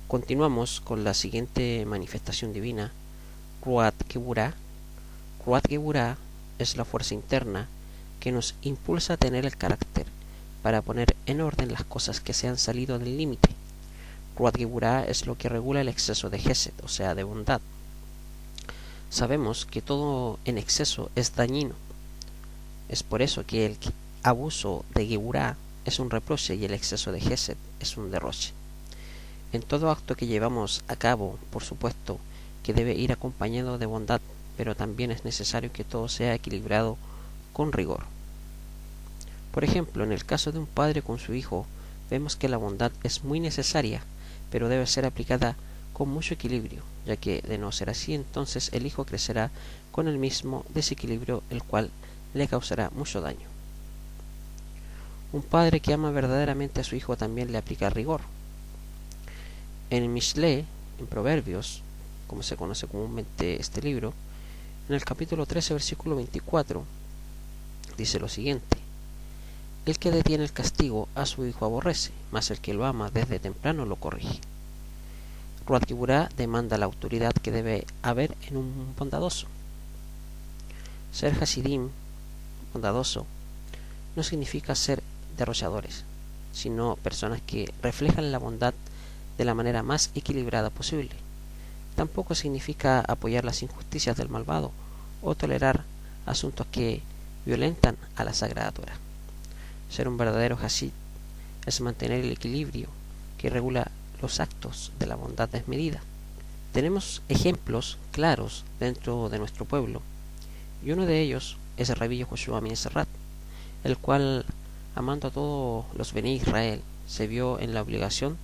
Continuamos con la siguiente manifestación divina, Ruat Geburah. Ruat Geburah es la fuerza interna que nos impulsa a tener el carácter para poner en orden las cosas que se han salido del límite. Ruat Geburah es lo que regula el exceso de Gesed, o sea, de bondad. Sabemos que todo en exceso es dañino. Es por eso que el abuso de Geburah es un reproche y el exceso de Gesed es un derroche. En todo acto que llevamos a cabo, por supuesto, que debe ir acompañado de bondad, pero también es necesario que todo sea equilibrado con rigor. Por ejemplo, en el caso de un padre con su hijo, vemos que la bondad es muy necesaria, pero debe ser aplicada con mucho equilibrio, ya que de no ser así, entonces el hijo crecerá con el mismo desequilibrio, el cual le causará mucho daño. Un padre que ama verdaderamente a su hijo también le aplica rigor. En Mishle, en Proverbios, como se conoce comúnmente este libro, en el capítulo 13, versículo 24, dice lo siguiente: el que detiene el castigo a su hijo aborrece, mas el que lo ama desde temprano lo corrige. Ruat Geburah demanda la autoridad que debe haber en un bondadoso. Ser Hasidim, bondadoso, no significa ser derrochadores, sino personas que reflejan la bondad de la manera más equilibrada posible. Tampoco significa apoyar las injusticias del malvado o tolerar asuntos que violentan a la Sagrada Torá. Ser un verdadero Hasid es mantener el equilibrio que regula los actos de la bondad desmedida. Tenemos ejemplos claros dentro de nuestro pueblo, y uno de ellos es el rabí Yoshua ben Serrat, el cual, amando a todos los Bení Israel, se vio en la obligación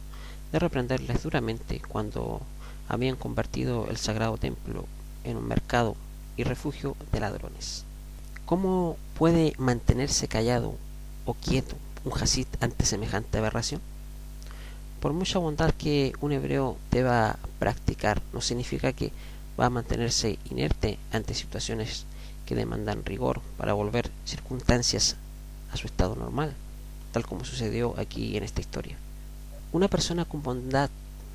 de reprenderles duramente cuando habían convertido el sagrado templo en un mercado y refugio de ladrones. ¿Cómo puede mantenerse callado o quieto un Hasid ante semejante aberración? Por mucha bondad que un hebreo deba practicar, no significa que va a mantenerse inerte ante situaciones que demandan rigor para volver circunstancias a su estado normal, tal como sucedió aquí en esta historia. Una persona con bondad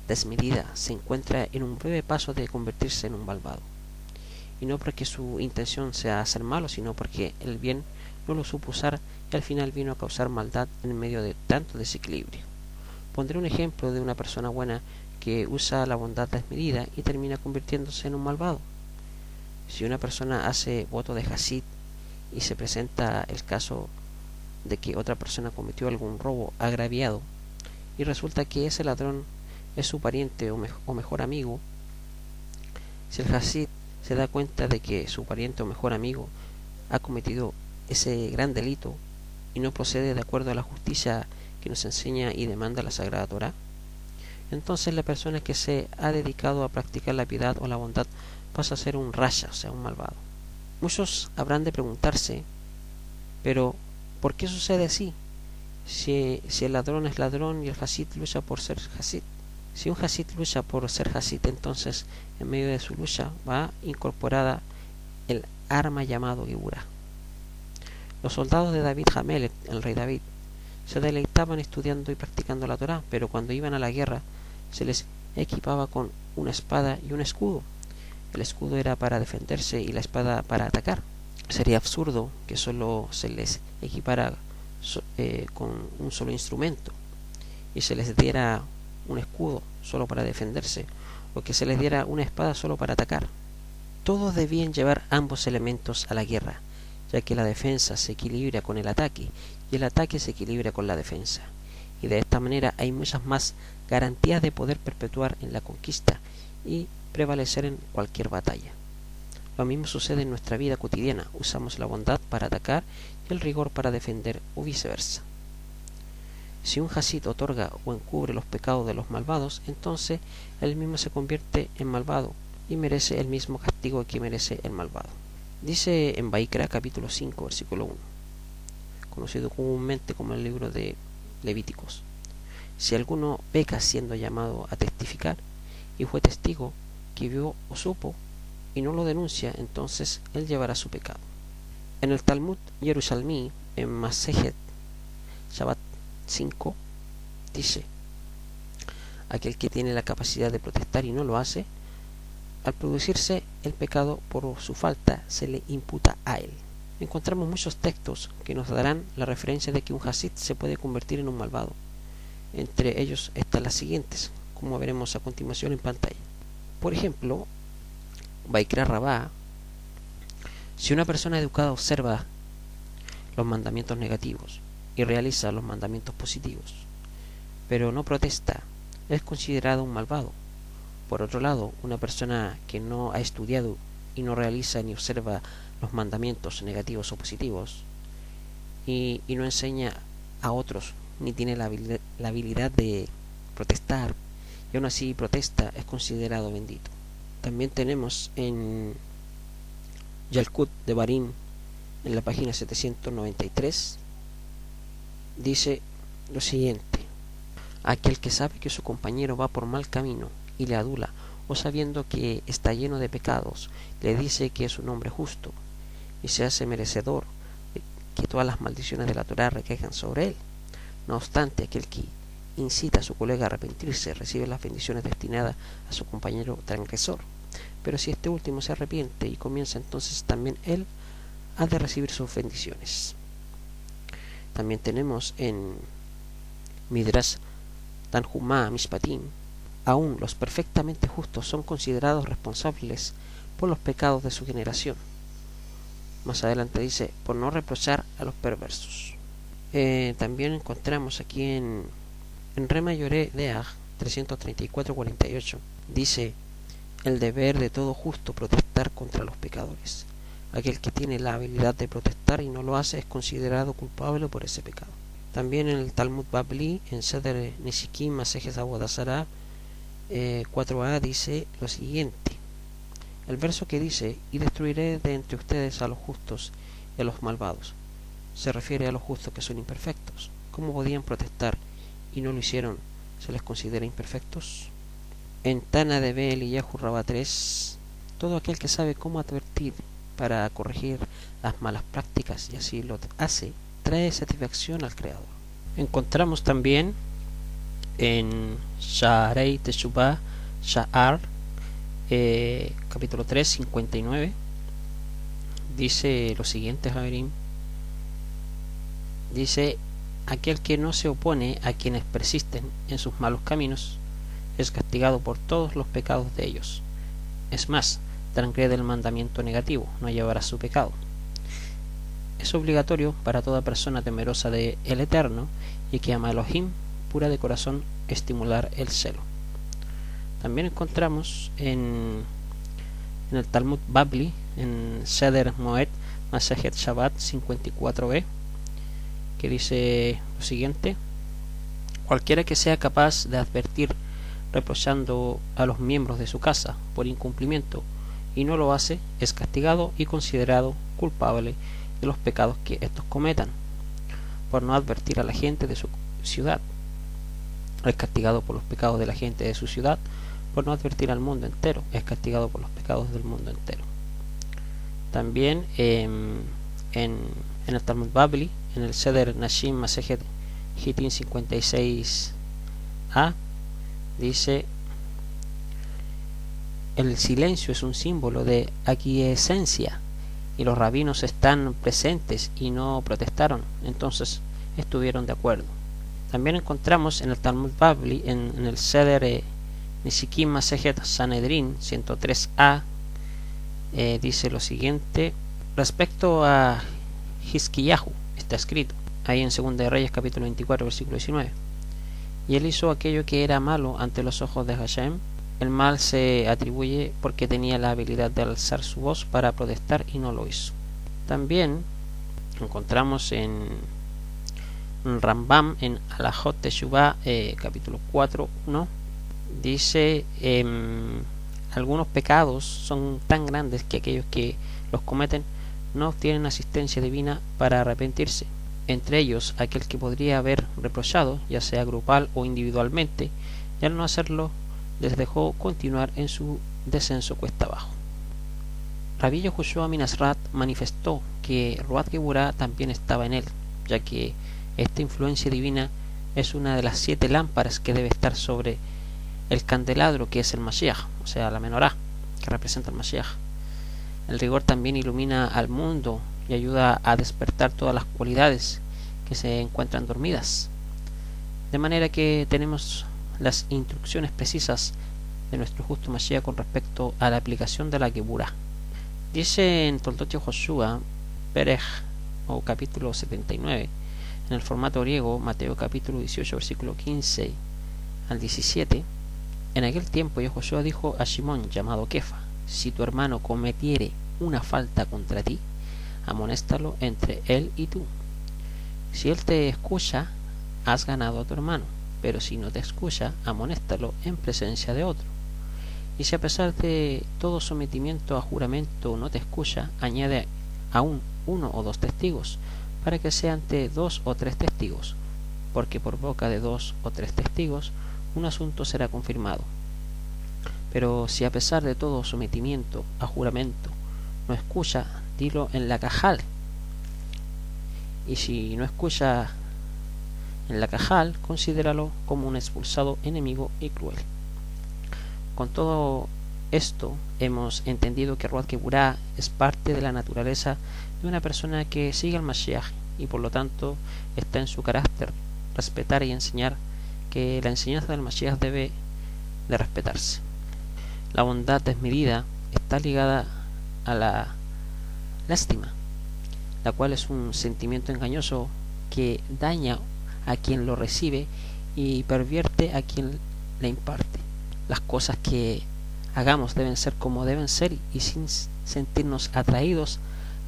desmedida se encuentra en un breve paso de convertirse en un malvado, y no porque su intención sea hacer malo, sino porque el bien no lo supo usar y al final vino a causar maldad en medio de tanto desequilibrio. Pondré un ejemplo de una persona buena que usa la bondad desmedida y termina convirtiéndose en un malvado. Si una persona hace voto de Hasid y se presenta el caso de que otra persona cometió algún robo agraviado y resulta que ese ladrón es su pariente o mejor amigo, si el Hasid se da cuenta de que su pariente o mejor amigo ha cometido ese gran delito y no procede de acuerdo a la justicia que nos enseña y demanda la Sagrada Torá, entonces la persona que se ha dedicado a practicar la piedad o la bondad pasa a ser un rasha, o sea, un malvado. Muchos habrán de preguntarse, pero ¿por qué sucede así? Si el ladrón es ladrón y el Hasid lucha por ser Hasid. Si un Hasid lucha por ser Hasid, entonces en medio de su lucha va incorporada el arma llamado Geburah. Los soldados de David Hamelech, el rey David, se deleitaban estudiando y practicando la Torá, pero cuando iban a la guerra se les equipaba con una espada y un escudo. El escudo era para defenderse y la espada para atacar. Sería absurdo que solo se les equipara con un solo instrumento y se les diera un escudo solo para defenderse, o que se les diera una espada solo para atacar. Todos debían llevar ambos elementos a la guerra, ya que la defensa se equilibra con el ataque y el ataque se equilibra con la defensa, y de esta manera hay muchas más garantías de poder perpetuar en la conquista y prevalecer en cualquier batalla. Lo mismo sucede en nuestra vida cotidiana, usamos la bondad para atacar y el rigor para defender o viceversa. Si un Hasid otorga o encubre los pecados de los malvados, entonces él mismo se convierte en malvado y merece el mismo castigo que merece el malvado. Dice en Vaikra capítulo 5 versículo 1, conocido comúnmente como el libro de Levíticos: si alguno peca siendo llamado a testificar y fue testigo que vio o supo y no lo denuncia, entonces él llevará su pecado. En el Talmud Yerushalmi, en Masejet Shabbat 5, dice: aquel que tiene la capacidad de protestar y no lo hace, al producirse el pecado por su falta se le imputa a él. Encontramos muchos textos que nos darán la referencia de que un hasid se puede convertir en un malvado. Entre ellos están las siguientes, como veremos a continuación en pantalla. Por ejemplo, Vaikra Rabá: si una persona educada observa los mandamientos negativos y realiza los mandamientos positivos, pero no protesta, es considerado un malvado. Por otro lado, una persona que no ha estudiado y no realiza ni observa los mandamientos negativos o positivos y no enseña a otros, ni tiene la habilidad de protestar, y aún así protesta, es considerado bendito. También tenemos en Yalkut de Barim, en la página 793, dice lo siguiente: aquel que sabe que su compañero va por mal camino y le adula, o sabiendo que está lleno de pecados, le dice que es un hombre justo y se hace merecedor de que todas las maldiciones de la Torá recaigan sobre él. No obstante, aquel que incita a su colega a arrepentirse recibe las bendiciones destinadas a su compañero transgresor. Pero si este último se arrepiente y comienza, entonces también él ha de recibir sus bendiciones. También tenemos en Midrash Tanhumá Mishpatim: aún los perfectamente justos son considerados responsables por los pecados de su generación. Más adelante dice: por no reprochar a los perversos. También encontramos aquí en Rema Yoré Deaj 334-48, dice: el deber de todo justo protestar contra los pecadores. Aquel que tiene la habilidad de protestar y no lo hace es considerado culpable por ese pecado. También en el Talmud Babli, en Seder Nesikim Masejes Avodah Zarah 4a, dice lo siguiente: el verso que dice: y destruiré de entre ustedes a los justos y a los malvados, se refiere a los justos que son imperfectos. ¿Cómo podían protestar y no lo hicieron? ¿Se les considera imperfectos? En Tana de Bel y Yahu Rabá 3, todo aquel que sabe cómo advertir para corregir las malas prácticas y así lo hace, trae satisfacción al Creador. Encontramos también en Sha'arei Teshuvah Sha'ar capítulo 3, 59, dice lo siguiente, Javerim. Dice: aquel que no se opone a quienes persisten en sus malos caminos es castigado por todos los pecados de ellos. Es más, transgrede el mandamiento negativo, no llevará su pecado. Es obligatorio para toda persona temerosa de el Eterno y que ama a Elohim, pura de corazón, estimular el celo. También encontramos en el Talmud Babli, en Seder Moed Masejet Shabbat 54b, que dice lo siguiente: cualquiera que sea capaz de advertir reprochando a los miembros de su casa por incumplimiento y no lo hace, es castigado y considerado culpable de los pecados que estos cometan. Por no advertir a la gente de su ciudad, es castigado por los pecados de la gente de su ciudad. Por no advertir al mundo entero, es castigado por los pecados del mundo entero. También en el Talmud Babli, en el Seder Nashim Masejet Hitin 56a, dice: el silencio es un símbolo de aquiescencia, y los rabinos están presentes y no protestaron, entonces estuvieron de acuerdo. También encontramos en el Talmud Babli, en el Seder Nesikim Masejet Sanedrin 103a, dice lo siguiente respecto a Hizkiyahu: está escrito ahí en 2 de Reyes capítulo 24 versículo 19: y él hizo aquello que era malo ante los ojos de Hashem. El mal se atribuye porque tenía la habilidad de alzar su voz para protestar y no lo hizo. También encontramos en Rambam, en Alajot Teshuvah capítulo 4:1, dice: algunos pecados son tan grandes que aquellos que los cometen no obtienen asistencia divina para arrepentirse. Entre ellos, aquel que podría haber reprochado, ya sea grupal o individualmente, y al no hacerlo les dejó continuar en su descenso cuesta abajo. Rabbi Yehoshua Minasrat manifestó que Ruat Geburah también estaba en él, ya que esta influencia divina es una de las 7 lámparas que debe estar sobre el candelabro, que es el Mashiach, o sea, la menorá, que representa el Mashiach. El rigor también ilumina al mundo y ayuda a despertar todas las cualidades que se encuentran dormidas. De manera que tenemos las instrucciones precisas de nuestro justo Mashiach con respecto a la aplicación de la Geburah. Dice en Toldot Yehoshua, Perej, o capítulo 79, en el formato griego, Mateo capítulo 18, versículo 15 al 17, en aquel tiempo Yehoshua dijo a Shimón, llamado Kefa, si tu hermano cometiere una falta contra ti, amonéstalo entre él y tú. Si él te escucha, has ganado a tu hermano, pero si no te escucha, amonéstalo en presencia de otro. Y si a pesar de todo sometimiento a juramento no te escucha, añade aún 1 o 2 testigos, para que sea ante 2 o 3 testigos, porque por boca de 2 o 3 testigos un asunto será confirmado. Pero si a pesar de todo sometimiento a juramento no escucha, dilo en la cajal. Y si no escucha en la cajal, considéralo como un expulsado, enemigo y cruel. Con todo esto hemos entendido que Ruach Geburah es parte de la naturaleza de una persona que sigue al Mashiach y por lo tanto está en su carácter respetar y enseñar, que la enseñanza del Mashiach debe de respetarse. La bondad desmedida está ligada a la lástima, la cual es un sentimiento engañoso que daña a quien lo recibe y pervierte a quien le imparte. Las cosas que hagamos deben ser como deben ser y sin sentirnos atraídos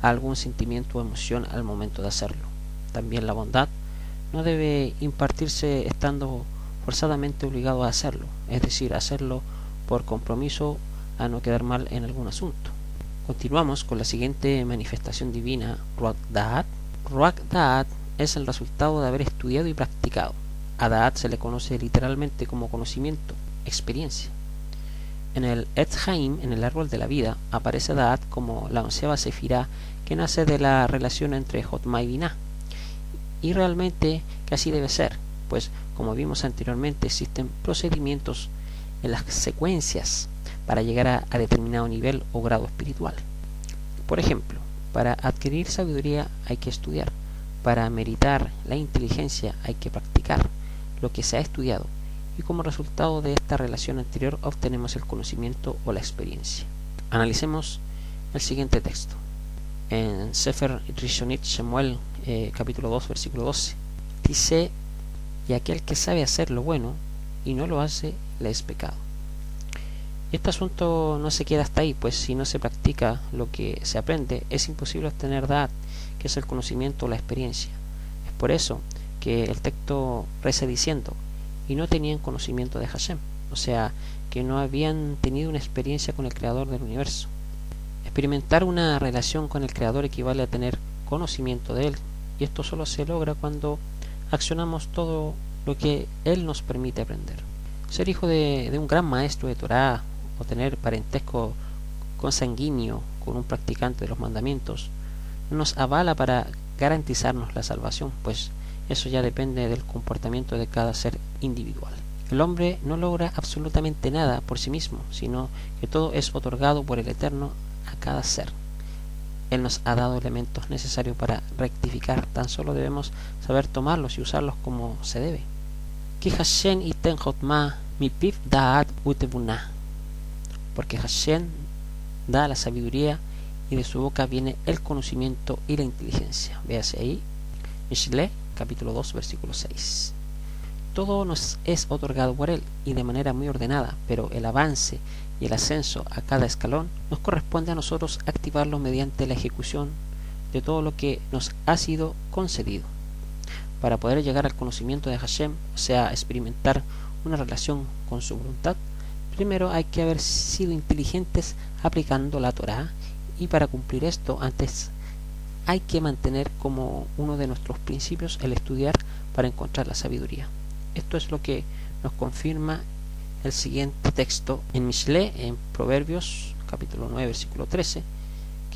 a algún sentimiento o emoción al momento de hacerlo. También la bondad no debe impartirse estando forzadamente obligado a hacerlo, es decir, hacerlo por compromiso a no quedar mal en algún asunto. Continuamos con la siguiente manifestación divina, Ruach Da'at. Ruach Da'at es el resultado de haber estudiado y practicado. A Da'at se le conoce literalmente como conocimiento, experiencia. En el Etz Haim, en el árbol de la vida, aparece Da'at como la 11ª sefirá que nace de la relación entre Jotma y Binah. Y realmente que así debe ser, pues como vimos anteriormente existen procedimientos en las secuencias para llegar a determinado nivel o grado espiritual. Por ejemplo, para adquirir sabiduría hay que estudiar, para meritar la inteligencia hay que practicar lo que se ha estudiado, y como resultado de esta relación anterior obtenemos el conocimiento o la experiencia. Analicemos el siguiente texto. En Sefer Rishonit Shemuel, capítulo 2, versículo 12, dice: y aquel que sabe hacer lo bueno y no lo hace, le es pecado. Y este asunto no se queda hasta ahí, pues si no se practica lo que se aprende, es imposible obtener Da'at, que es el conocimiento o la experiencia. Es por eso que el texto reza diciendo: y no tenían conocimiento de Hashem, o sea, que no habían tenido una experiencia con el Creador del universo. Experimentar una relación con el Creador equivale a tener conocimiento de Él, y esto solo se logra cuando accionamos todo lo que Él nos permite aprender. Ser hijo de un gran maestro de Torá o tener parentesco consanguíneo con un practicante de los mandamientos no nos avala para garantizarnos la salvación, pues eso ya depende del comportamiento de cada ser individual. El hombre no logra absolutamente nada por sí mismo, sino que todo es otorgado por el Eterno a cada ser. Él nos ha dado elementos necesarios para rectificar, tan solo debemos saber tomarlos y usarlos como se debe. Ki Hashem iten jotma mi piv da'at utevunah, porque Hashem da la sabiduría y de su boca viene el conocimiento y la inteligencia. Véase ahí, Mishle, capítulo 2, versículo 6. Todo nos es otorgado por Él y de manera muy ordenada, pero el avance y el ascenso a cada escalón nos corresponde a nosotros activarlo mediante la ejecución de todo lo que nos ha sido concedido. Para poder llegar al conocimiento de Hashem, o sea, experimentar una relación con su voluntad, primero hay que haber sido inteligentes aplicando la Torá, y para cumplir esto antes hay que mantener como uno de nuestros principios el estudiar para encontrar la sabiduría. Esto es lo que nos confirma el siguiente texto en Mishle, en Proverbios capítulo 9 versículo 13,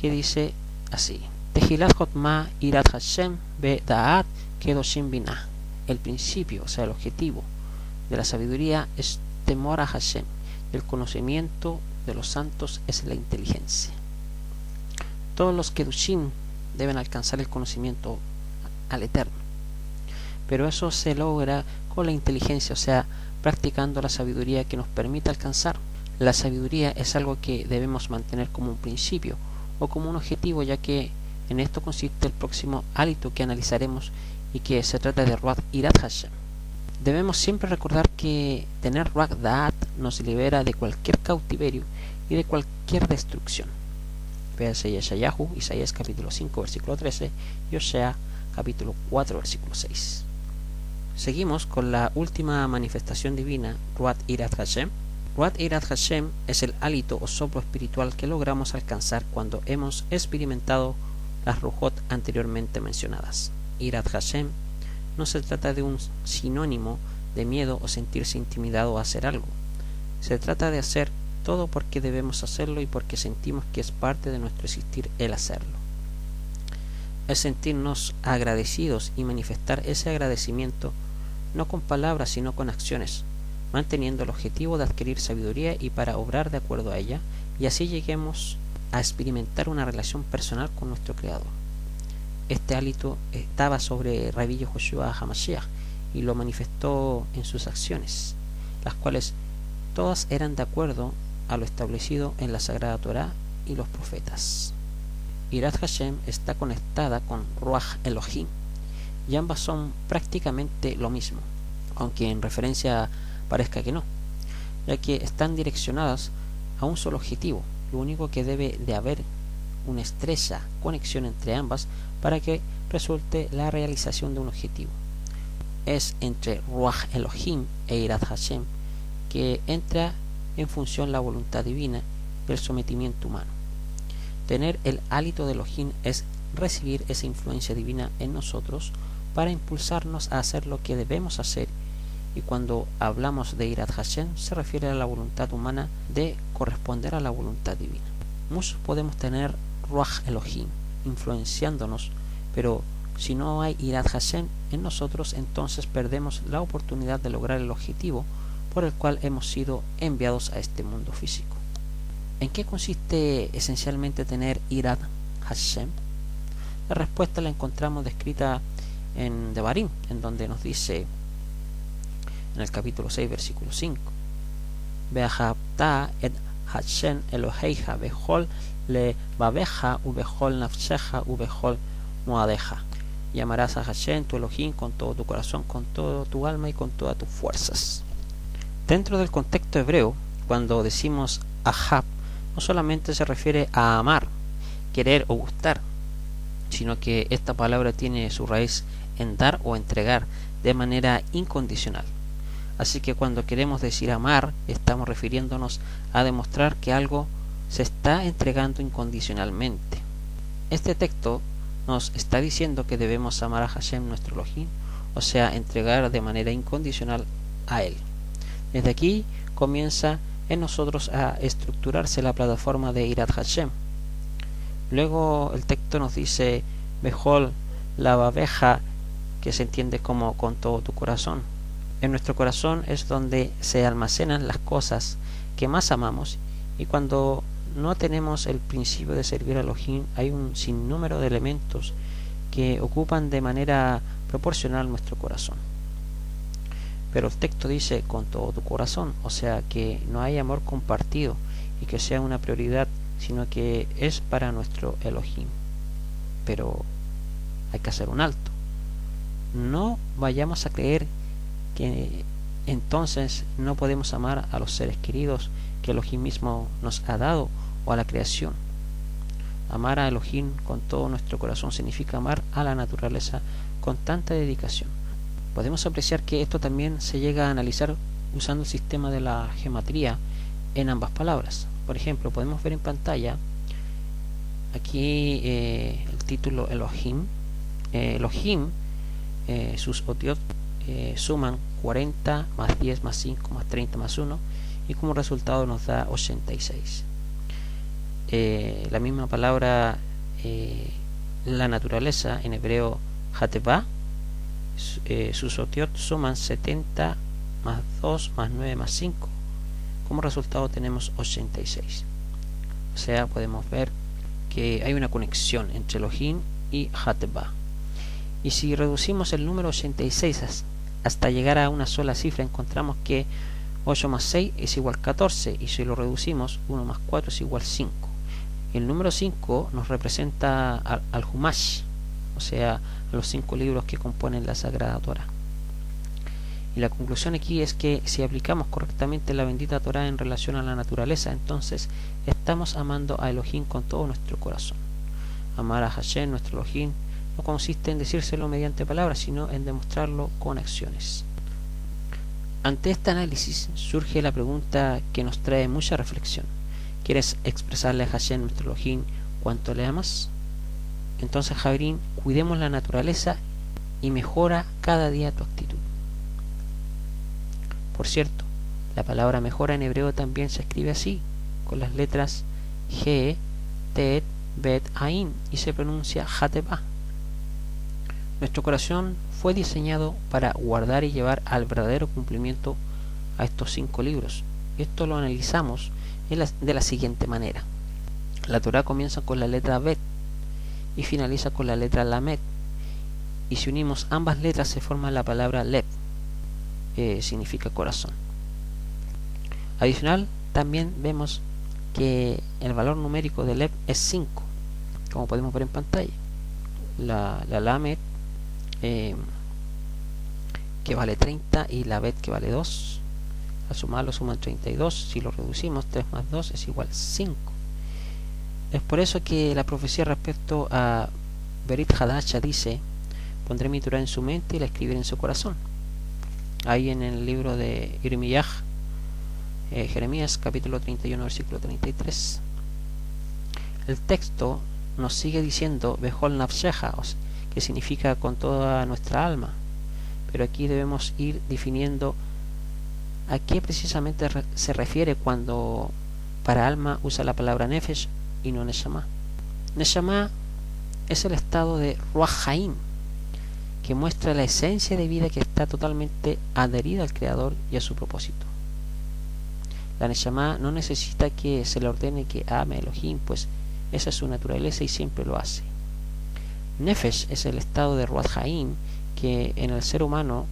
que dice así: Tehilat Jotma Irat Hashem Be Da'at Kedoshim Binah. El principio, o sea, el objetivo de la sabiduría es temor a Hashem. El conocimiento de los santos es la inteligencia. Todos los Kedushim deben alcanzar el conocimiento al Eterno, pero eso se logra con la inteligencia, o sea, practicando la sabiduría que nos permite alcanzar. La sabiduría es algo que debemos mantener como un principio o como un objetivo, ya que en esto consiste el próximo hálito que analizaremos y que se trata de Ruach Irat Hashem. Debemos siempre recordar que tener Ruach Da'at nos libera de cualquier cautiverio y de cualquier destrucción. Véase Yeshayahu, Isaías capítulo 5 versículo 13 y Osea capítulo 4 versículo 6. Seguimos con la última manifestación divina, Ruach Irat Hashem. Ruach Irat Hashem es el hálito o soplo espiritual que logramos alcanzar cuando hemos experimentado las Ruhot anteriormente mencionadas. Irat Hashem no se trata de un sinónimo de miedo o sentirse intimidado a hacer algo. Se trata de hacer todo porque debemos hacerlo y porque sentimos que es parte de nuestro existir el hacerlo. Es sentirnos agradecidos y manifestar ese agradecimiento no con palabras sino con acciones, manteniendo el objetivo de adquirir sabiduría y para obrar de acuerdo a ella, y así lleguemos a experimentar una relación personal con nuestro Creador. Este hálito estaba sobre Rabbi Yehoshua HaMashiach y lo manifestó en sus acciones, las cuales todas eran de acuerdo a lo establecido en la Sagrada Torá y los profetas. Irat Hashem está conectada con Ruach Elohim y ambas son prácticamente lo mismo, aunque en referencia parezca que no, ya que están direccionadas a un solo objetivo. Lo único que debe de haber una estrecha conexión entre ambas para que resulte la realización de un objetivo. Es entre Ruach Elohim e Irat Hashem que entra en función la voluntad divina y el sometimiento humano. Tener el hálito de Elohim es recibir esa influencia divina en nosotros para impulsarnos a hacer lo que debemos hacer, y cuando hablamos de Irat Hashem se refiere a la voluntad humana de corresponder a la voluntad divina. Muchos podemos tener Ruach Elohim influenciándonos, pero si no hay Irat Hashem en nosotros, entonces perdemos la oportunidad de lograr el objetivo por el cual hemos sido enviados a este mundo físico. ¿En qué consiste esencialmente tener Irat Hashem? La respuesta la encontramos descrita en Devarim, en donde nos dice en el capítulo 6 versículo 5: Ve'ahavta et Hashem Eloheija bechol levaveja ubechol nafsheja ubechol moadeja. Y amarás a Hashem tu Elohim con todo tu corazón, con todo tu alma y con todas tus fuerzas. Dentro del contexto hebreo, cuando decimos ahab, no solamente se refiere a amar, querer o gustar, sino que esta palabra tiene su raíz en dar o entregar de manera incondicional. Así que cuando queremos decir amar, estamos refiriéndonos a demostrar que algo se está entregando incondicionalmente. Este texto nos está diciendo que debemos amar a Hashem nuestro Elohim, o sea, entregar de manera incondicional a Él. Desde aquí comienza en nosotros a estructurarse la plataforma de Irat Hashem. Luego el texto nos dice Bechol la babeja, que se entiende como con todo tu corazón. En nuestro corazón es donde se almacenan las cosas que más amamos, y cuando no tenemos el principio de servir a Elohim hay un sinnúmero de elementos que ocupan de manera proporcional nuestro corazón. Pero el texto dice con todo tu corazón, o sea que no hay amor compartido y que sea una prioridad, sino que es para nuestro Elohim. Pero hay que hacer un alto. No vayamos a creer que entonces no podemos amar a los seres queridos que Elohim mismo nos ha dado o a la creación. Amar a Elohim con todo nuestro corazón significa amar a la naturaleza con tanta dedicación. Podemos apreciar que esto también se llega a analizar usando el sistema de la gematría en ambas palabras. Por ejemplo, podemos ver en pantalla aquí el título Elohim. Elohim, sus otiot suman 40 más 10 más 5 más 30 más 1, y como resultado nos da 86. La misma palabra la naturaleza en hebreo Hateva, sus otiot suman 70 más 2 más 9 más 5, como resultado tenemos 86. O sea, podemos ver que hay una conexión entre Elohim y Hateba. Y si reducimos el número 86 hasta llegar a una sola cifra, encontramos que 8 más 6 es igual a 14, y si lo reducimos, 1 más 4 es igual a 5. El número 5 nos representa al Humash, o sea, a los 5 libros que componen la Sagrada Torá. Y la conclusión aquí es que si aplicamos correctamente la bendita Torá en relación a la naturaleza, entonces estamos amando a Elohim con todo nuestro corazón. Amar a Hashem, nuestro Elohim, no consiste en decírselo mediante palabras, sino en demostrarlo con acciones. Ante este análisis surge la pregunta que nos trae mucha reflexión. ¿Quieres expresarle a Hashem, nuestro Elohim, cuánto le amas? Entonces, Jabrín, cuidemos la naturaleza y mejora cada día tu actitud. Por cierto, la palabra mejora en hebreo también se escribe así, con las letras G, Tet, Bet, Ain, y se pronuncia Hateba. Nuestro corazón fue diseñado para guardar y llevar al verdadero cumplimiento a estos 5 libros. Esto lo analizamos de la siguiente manera. La Torá comienza con la letra Bet y finaliza con la letra Lamed, y si unimos ambas letras se forma la palabra Lev, significa corazón. Adicional, también vemos que el valor numérico de Lev es 5, como podemos ver en pantalla. La Lamed, que vale 30, y la Bet, que vale 2. Al sumarlo suman 32. Si lo reducimos, 3 más 2 es igual a 5. Es por eso que la profecía respecto a Berit Hadasha dice: pondré mi Torá en su mente y la escribiré en su corazón. Ahí en el libro de Jeremías, capítulo 31, versículo 33. El texto nos sigue diciendo Behol Nafsheja, que significa con toda nuestra alma, pero aquí debemos ir definiendo a qué precisamente se refiere cuando para alma usa la palabra Nefesh y no Neshama. Neshama es el estado de Ruach Haim, que muestra la esencia de vida que está totalmente adherida al Creador y a su propósito. La Neshama no necesita que se le ordene que ame a Elohim, pues esa es su naturaleza y siempre lo hace. Nefesh es el estado de Ruach Haim, que en el ser humano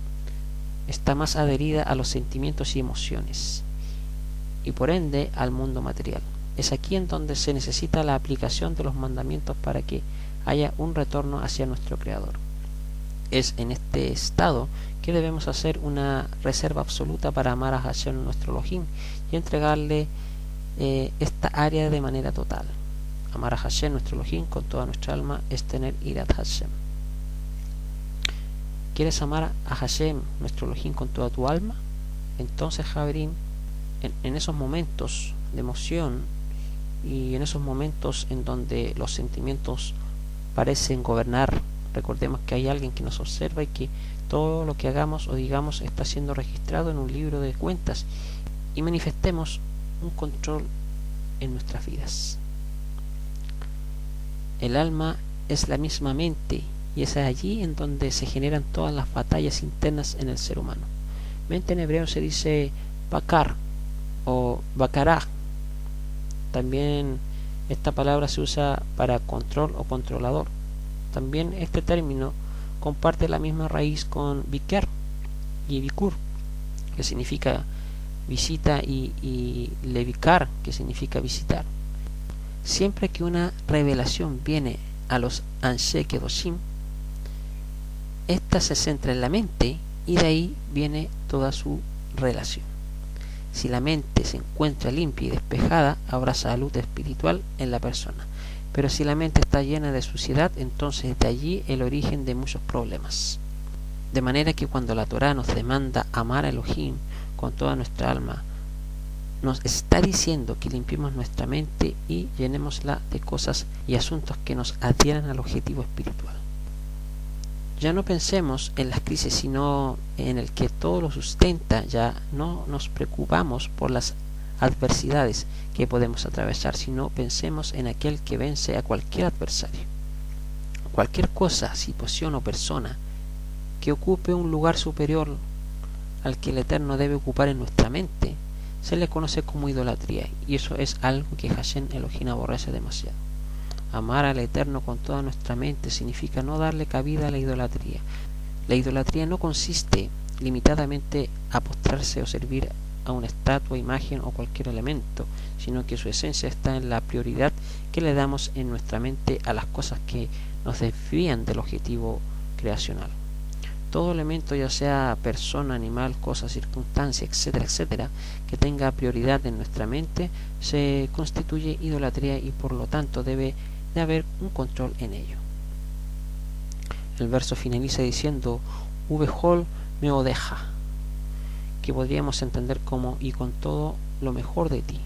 está más adherida a los sentimientos y emociones, y por ende al mundo material. Es aquí en donde se necesita la aplicación de los mandamientos para que haya un retorno hacia nuestro Creador. Es en este estado que debemos hacer una reserva absoluta para amar a Hashem, nuestro Elohim, y entregarle esta área de manera total. Amar a Hashem, nuestro Elohim, con toda nuestra alma es tener Irat Hashem. ¿Quieres amar a Hashem, nuestro Elohim, con toda tu alma? Entonces, Jabrín, en esos momentos de emoción y en esos momentos en donde los sentimientos parecen gobernar, recordemos que hay alguien que nos observa y que todo lo que hagamos o digamos está siendo registrado en un libro de cuentas, y manifestemos un control en nuestras vidas. El alma es la misma mente, y es allí en donde se generan todas las batallas internas en el ser humano. Mente en hebreo se dice bakar o bakará. También esta palabra se usa para control o controlador. También este término comparte la misma raíz con biker y bikur, que significa visita, y levikar, que significa visitar. Siempre que una revelación viene a los Anshe Kedoshim, esta se centra en la mente, y de ahí viene toda su relación. Si la mente se encuentra limpia y despejada, habrá salud espiritual en la persona. Pero si la mente está llena de suciedad, entonces de allí el origen de muchos problemas. De manera que cuando la Torá nos demanda amar a Elohim con toda nuestra alma, nos está diciendo que limpiemos nuestra mente y llenémosla de cosas y asuntos que nos adhieran al objetivo espiritual. Ya no pensemos en las crisis, sino en el que todo lo sustenta. Ya no nos preocupamos por las adversidades que podemos atravesar, sino pensemos en aquel que vence a cualquier adversario. Cualquier cosa, situación o persona que ocupe un lugar superior al que el Eterno debe ocupar en nuestra mente, se le conoce como idolatría, y eso es algo que Hashem Elohim aborrece demasiado. Amar al Eterno con toda nuestra mente significa no darle cabida a la idolatría. La idolatría no consiste limitadamente a postrarse o servir a una estatua, imagen o cualquier elemento, sino que su esencia está en la prioridad que le damos en nuestra mente a las cosas que nos desvían del objetivo creacional. Todo elemento, ya sea persona, animal, cosa, circunstancia, etcétera, etcétera, que tenga prioridad en nuestra mente, se constituye idolatría y por lo tanto debe de haber un control en ello. El verso finaliza diciendo Ubehol me odeja, que podríamos entender como y con todo lo mejor de ti.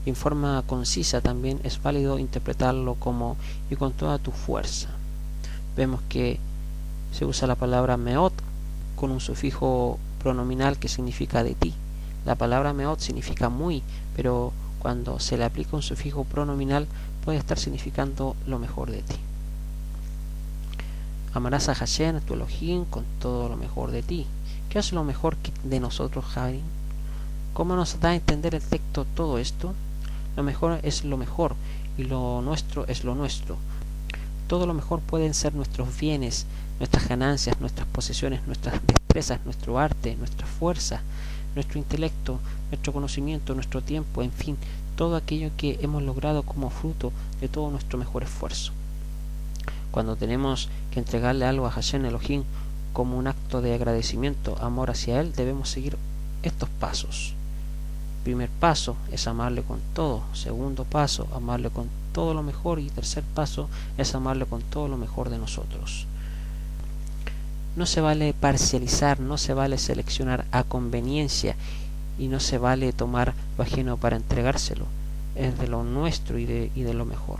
Y en forma concisa también es válido interpretarlo como y con toda tu fuerza. Vemos que se usa la palabra meot con un sufijo pronominal que significa de ti. La palabra meot significa muy, pero cuando se le aplica un sufijo pronominal puede estar significando lo mejor de ti. Amarás a Hashem, a tu Elohim, con todo lo mejor de ti. ¿Qué es lo mejor de nosotros, Javi? ¿Cómo nos da a entender el texto todo esto? Lo mejor es lo mejor y lo nuestro es lo nuestro. Todo lo mejor pueden ser nuestros bienes, nuestras ganancias, nuestras posesiones, nuestras destrezas, nuestro arte, nuestra fuerza, nuestro intelecto, nuestro conocimiento, nuestro tiempo, en fin, todo aquello que hemos logrado como fruto de todo nuestro mejor esfuerzo. Cuando tenemos que entregarle algo a Hashem Elohim como un acto de agradecimiento, amor hacia Él, debemos seguir estos pasos. Primer paso es amarle con todo. Segundo paso, amarle con todo lo mejor. Y tercer paso es amarle con todo lo mejor de nosotros. No se vale parcializar, no se vale seleccionar a conveniencia y no se vale tomar lo ajeno para entregárselo. Es de lo nuestro y de lo mejor.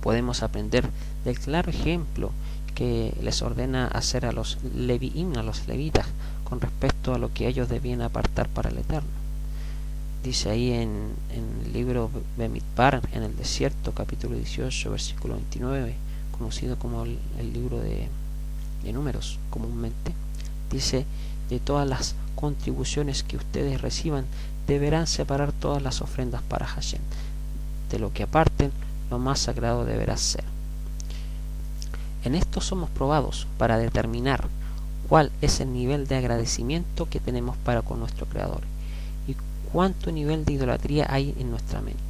Podemos aprender del claro ejemplo que les ordena hacer a los leviim, a los levitas, con respecto a lo que ellos debían apartar para el Eterno. Dice ahí en el libro Bemidbar, en el desierto, capítulo 18, versículo 29, conocido como el libro de Números comúnmente, dice: de todas las contribuciones que ustedes reciban, deberán separar todas las ofrendas para Hashem. De lo que aparten, lo más sagrado deberá ser. En esto somos probados para determinar cuál es el nivel de agradecimiento que tenemos para con nuestro Creador y cuánto nivel de idolatría hay en nuestra mente.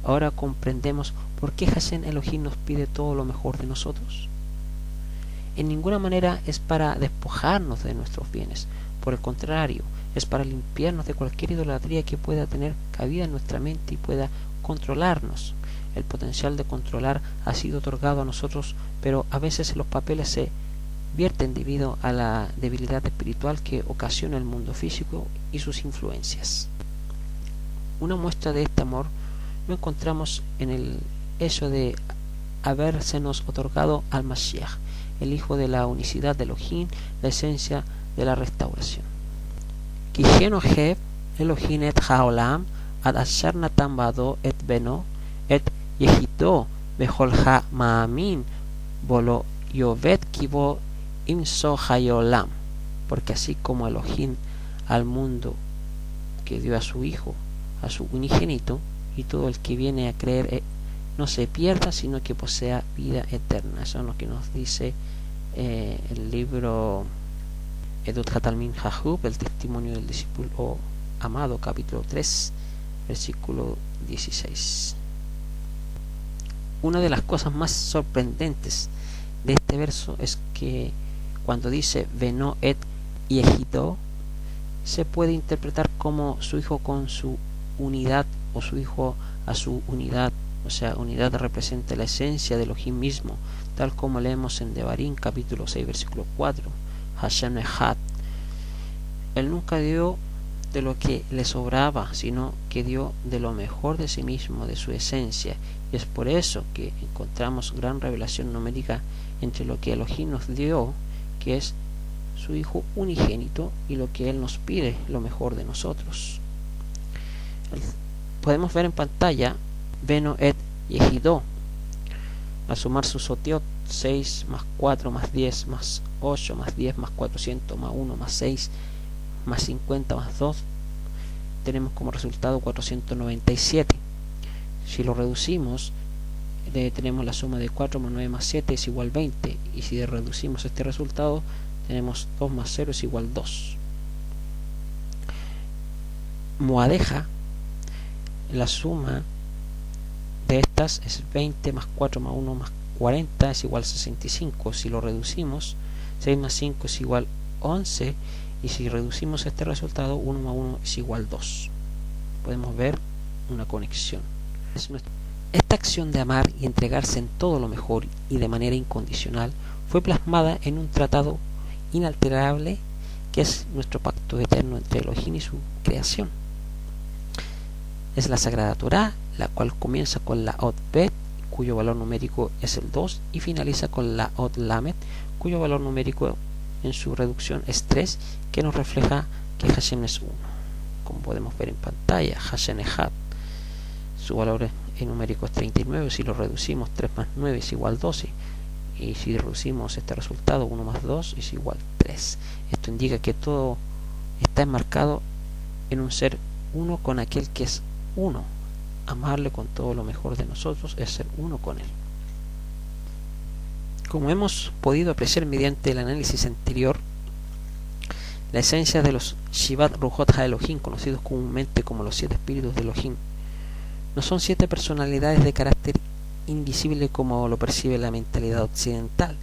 Ahora comprendemos por qué Hashem Elohim nos pide todo lo mejor de nosotros. En ninguna manera es para despojarnos de nuestros bienes, por el contrario, es para limpiarnos de cualquier idolatría que pueda tener cabida en nuestra mente y pueda controlarnos. El potencial de controlar ha sido otorgado a nosotros, pero a veces los papeles se vierten debido a la debilidad espiritual que ocasiona el mundo físico y sus influencias. Una muestra de este amor lo encontramos en el hecho de habérsenos otorgado al Mashiach, el hijo de la unicidad de Elohim, la esencia de la restauración. Kijeno Heb Elohim et haolam ad asher natan bado et beno et yehito bechol ha maamin bolo yovet kibo imso hayolam, porque así como Elohim al mundo que dio a su hijo, a su unigénito, y todo el que viene a creer no se pierda, sino que posea vida eterna. Eso es lo que nos dice el libro Edut Hatalmin Hahub, el testimonio del discípulo amado, capítulo 3, versículo 16. Una de las cosas más sorprendentes de este verso es que cuando dice Beno et Yehito, se puede interpretar como su hijo con su unidad o su hijo a su unidad. O sea, unidad representa la esencia de Elohim mismo, tal como leemos en Devarim capítulo 6 versículo 4. Hashem Echad. Él nunca dio de lo que le sobraba, sino que dio de lo mejor de sí mismo, de su esencia. Y es por eso que encontramos gran revelación numérica entre lo que Elohim nos dio, que es su hijo unigénito, y lo que él nos pide, lo mejor de nosotros. Podemos ver en pantalla Beno et Yehidó. Al sumar sus otiot, 6 más 4 más 10 más 8 más 10 más 400 más 1 más 6 más 50 más 2, tenemos como resultado 497. Si lo reducimos, tenemos la suma de 4 más 9 más 7 es igual 20, y si reducimos este resultado tenemos 2 más 0 es igual 2. Muadeja, la suma de estas es 20 más 4 más 1 más 40 es igual 65. Si lo reducimos, 6 más 5 es igual 11, y si reducimos este resultado, 1 más 1 es igual 2. Podemos ver una conexión. Esta acción de amar y entregarse en todo lo mejor y de manera incondicional fue plasmada en un tratado inalterable que es nuestro pacto eterno entre Elohim y su creación. Es la Sagrada Torá, la cual comienza con la Od Bet, cuyo valor numérico es el 2, y finaliza con la Od Lamet, cuyo valor numérico en su reducción es 3, que nos refleja que Hashem es 1. Como podemos ver en pantalla, Hashem Echad, su valor numérico es 39. Si lo reducimos, 3 más 9 es igual 12, y si reducimos este resultado, 1 más 2 es igual 3. Esto indica que todo está enmarcado en un ser uno con aquel que es uno. Amarle con todo lo mejor de nosotros es ser uno con él. Como hemos podido apreciar mediante el análisis anterior, la esencia de los Shivat Ruhot HaElohim, conocidos comúnmente como los 7 espíritus de Elohim, no son 7 personalidades de carácter invisible como lo percibe la mentalidad occidental,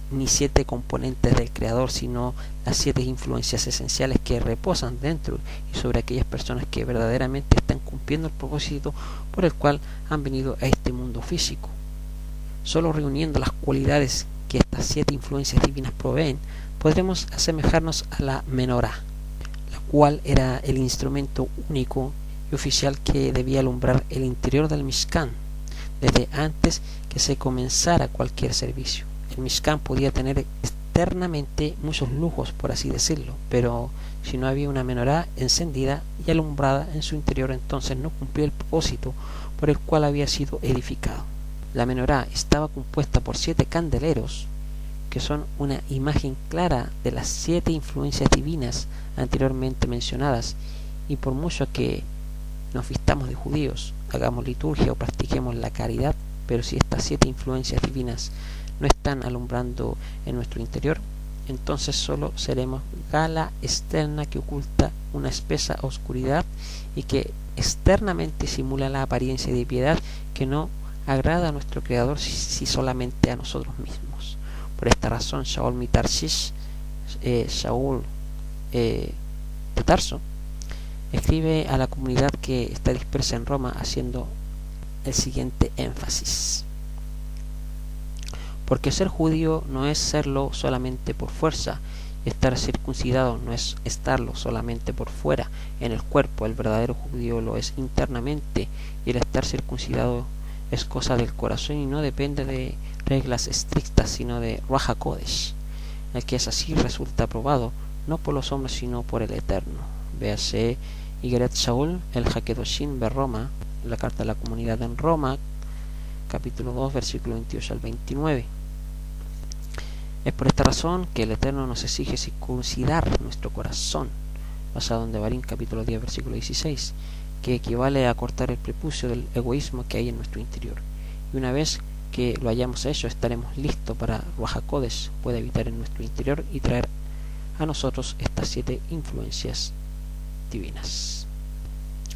ni 7 componentes del creador, sino las 7 influencias esenciales que reposan dentro y sobre aquellas personas que verdaderamente están cumpliendo el propósito por el cual han venido a este mundo físico. Solo reuniendo las cualidades que estas 7 influencias divinas proveen, podremos asemejarnos a la menorá, la cual era el instrumento único y oficial que debía alumbrar el interior del Mishkan desde antes que se comenzara cualquier servicio. El Mishkan podía tener externamente muchos lujos, por así decirlo, pero si no había una menorá encendida y alumbrada en su interior, entonces no cumplía el propósito por el cual había sido edificado. La menorá estaba compuesta por 7 candeleros, que son una imagen clara de las 7 influencias divinas anteriormente mencionadas, y por mucho que nos vistamos de judíos, hagamos liturgia o practiquemos la caridad, pero si estas 7 influencias divinas no están alumbrando en nuestro interior, entonces solo seremos gala externa que oculta una espesa oscuridad y que externamente simula la apariencia de piedad que no agrada a nuestro Creador si solamente a nosotros mismos. Por esta razón, Shaul Mitarshish, Shaul de Tarso, escribe a la comunidad que está dispersa en Roma haciendo el siguiente énfasis: porque ser judío no es serlo solamente por fuerza, estar circuncidado no es estarlo solamente por fuera en el cuerpo. El verdadero judío lo es internamente, y el estar circuncidado es cosa del corazón y no depende de reglas estrictas, sino de Ruach HaKodesh. El que es así resulta aprobado no por los hombres sino por el Eterno. Véase Igeret Shaul, el Hakedoshim de Roma, la carta a la comunidad en Roma, capítulo 2, versículo 28 al 29. Es por esta razón que el Eterno nos exige circuncidar nuestro corazón, basado en Devarim, capítulo 10, versículo 16, que equivale a cortar el prepucio del egoísmo que hay en nuestro interior. Y una vez que lo hayamos hecho, estaremos listos para Ruach HaKodesh puede habitar en nuestro interior y traer a nosotros estas 7 influencias divinas.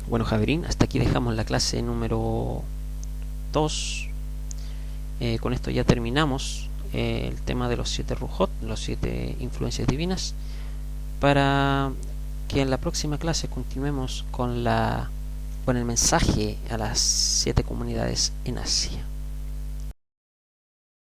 Bueno, Javerín, hasta aquí dejamos la clase número 2. Con esto ya terminamos el tema de los 7 Ruhot, los 7 influencias divinas, para que en la próxima clase continuemos con el mensaje a las 7 comunidades en Asia.